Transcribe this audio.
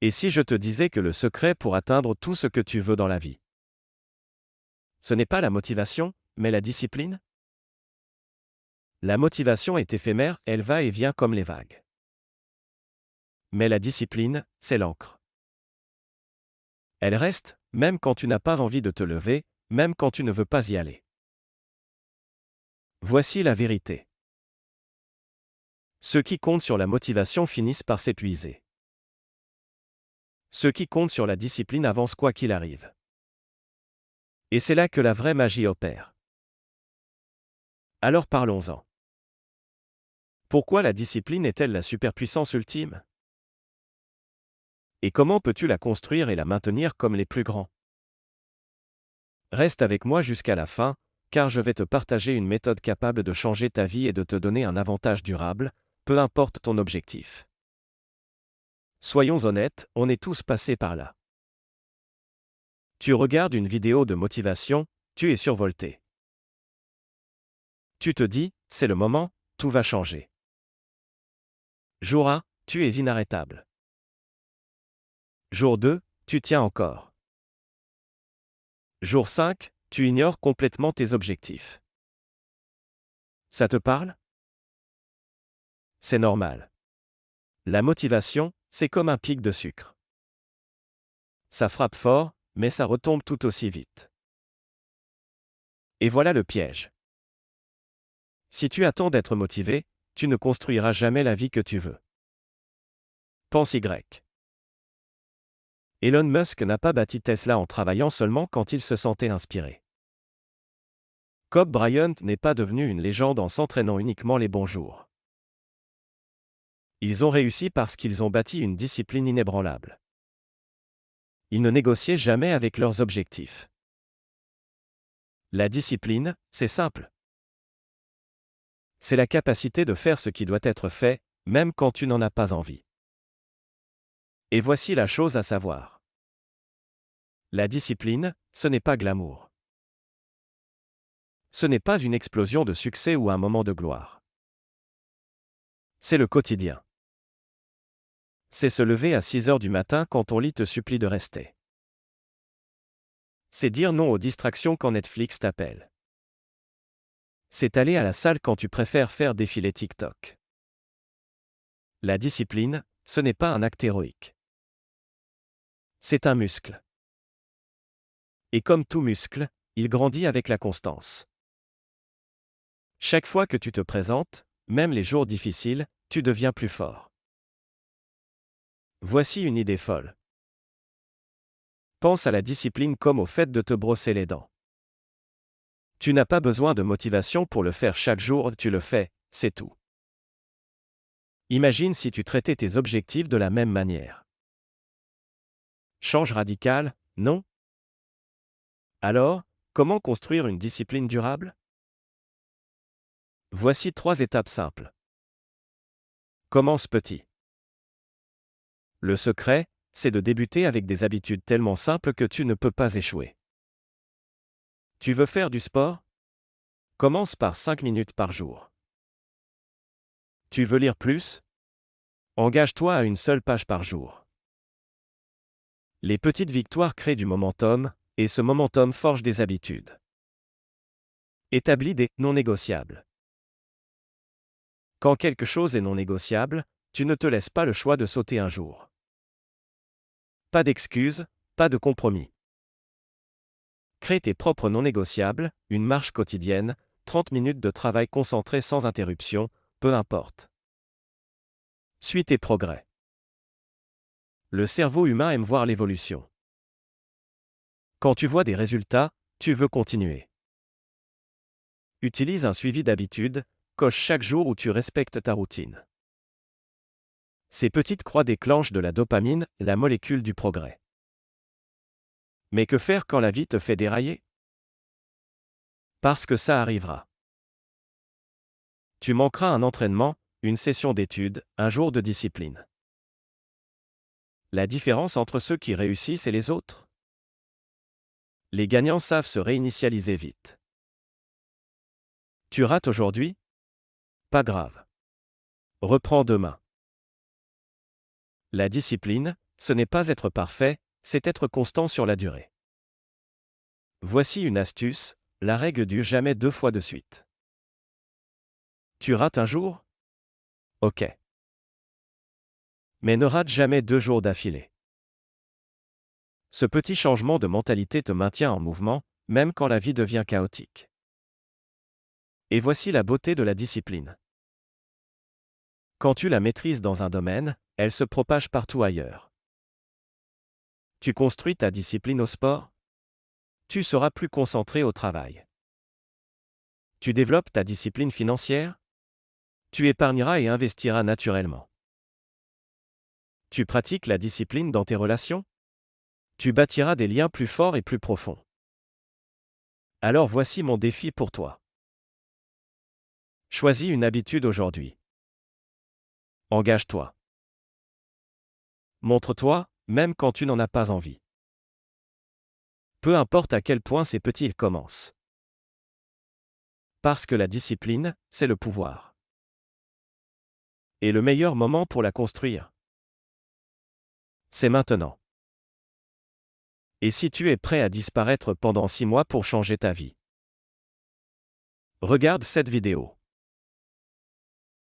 Et si je te disais que le secret pour atteindre tout ce que tu veux dans la vie, ce n'est pas la motivation, mais la discipline? La motivation est éphémère, elle va et vient comme les vagues. Mais la discipline, c'est l'encre. Elle reste, même quand tu n'as pas envie de te lever, même quand tu ne veux pas y aller. Voici la vérité. Ceux qui comptent sur la motivation finissent par s'épuiser. Ceux qui comptent sur la discipline avancent quoi qu'il arrive. Et c'est là que la vraie magie opère. Alors parlons-en. Pourquoi la discipline est-elle la superpuissance ultime? Et comment peux-tu la construire et la maintenir comme les plus grands? Reste avec moi jusqu'à la fin, car je vais te partager une méthode capable de changer ta vie et de te donner un avantage durable, peu importe ton objectif. Soyons honnêtes, on est tous passés par là. Tu regardes une vidéo de motivation, tu es survolté. Tu te dis, c'est le moment, tout va changer. Jour 1, tu es inarrêtable. Jour 2, tu tiens encore. Jour 5, tu ignores complètement tes objectifs. Ça te parle? C'est normal. La motivation, c'est comme un pic de sucre. Ça frappe fort, mais ça retombe tout aussi vite. Et voilà le piège. Si tu attends d'être motivé, tu ne construiras jamais la vie que tu veux. Pense Y. Elon Musk n'a pas bâti Tesla en travaillant seulement quand il se sentait inspiré. Kobe Bryant n'est pas devenu une légende en s'entraînant uniquement les bons jours. Ils ont réussi parce qu'ils ont bâti une discipline inébranlable. Ils ne négociaient jamais avec leurs objectifs. La discipline, c'est simple. C'est la capacité de faire ce qui doit être fait, même quand tu n'en as pas envie. Et voici la chose à savoir. La discipline, ce n'est pas glamour. Ce n'est pas une explosion de succès ou un moment de gloire. C'est le quotidien. C'est se lever à 6 heures du matin quand ton lit te supplie de rester. C'est dire non aux distractions quand Netflix t'appelle. C'est aller à la salle quand tu préfères faire défiler TikTok. La discipline, ce n'est pas un acte héroïque. C'est un muscle. Et comme tout muscle, il grandit avec la constance. Chaque fois que tu te présentes, même les jours difficiles, tu deviens plus fort. Voici une idée folle. Pense à la discipline comme au fait de te brosser les dents. Tu n'as pas besoin de motivation pour le faire chaque jour, tu le fais, c'est tout. Imagine si tu traitais tes objectifs de la même manière. Change radical, non? Alors, comment construire une discipline durable? Voici 3 étapes simples. Commence petit. Le secret, c'est de débuter avec des habitudes tellement simples que tu ne peux pas échouer. Tu veux faire du sport? Commence par 5 minutes par jour. Tu veux lire plus? Engage-toi à une seule page par jour. Les petites victoires créent du momentum, et ce momentum forge des habitudes. Établis des non négociables. Quand quelque chose est non négociable, tu ne te laisses pas le choix de sauter un jour. Pas d'excuses, pas de compromis. Crée tes propres non négociables, une marche quotidienne, 30 minutes de travail concentré sans interruption, peu importe. Suis tes progrès. Le cerveau humain aime voir l'évolution. Quand tu vois des résultats, tu veux continuer. Utilise un suivi d'habitude, coche chaque jour où tu respectes ta routine. Ces petites croix déclenchent de la dopamine, la molécule du progrès. Mais que faire quand la vie te fait dérailler? Parce que ça arrivera. Tu manqueras un entraînement, une session d'études, un jour de discipline. La différence entre ceux qui réussissent et les autres? Les gagnants savent se réinitialiser vite. Tu rates aujourd'hui? Pas grave. Reprends demain. La discipline, Ce n'est pas être parfait, c'est être constant sur la durée. Voici une astuce, la règle du jamais 2 fois de suite. Tu rates un jour? Ok. Mais ne rate jamais 2 jours d'affilée. Ce petit changement de mentalité te maintient en mouvement, même quand la vie devient chaotique. Et voici la beauté de la discipline. Quand tu la maîtrises dans un domaine, elle se propage partout ailleurs. Tu construis ta discipline au sport? Tu seras plus concentré au travail. Tu développes ta discipline financière? Tu épargneras et investiras naturellement. Tu pratiques la discipline dans tes relations? Tu bâtiras des liens plus forts et plus profonds. Alors voici mon défi pour toi. Choisis une habitude aujourd'hui. Engage-toi. Montre-toi, même quand tu n'en as pas envie. Peu importe à quel point ces petits commencent. Parce que la discipline, c'est le pouvoir. Et le meilleur moment pour la construire, c'est maintenant. Et si tu es prêt à disparaître pendant 6 mois pour changer ta vie? Regarde cette vidéo.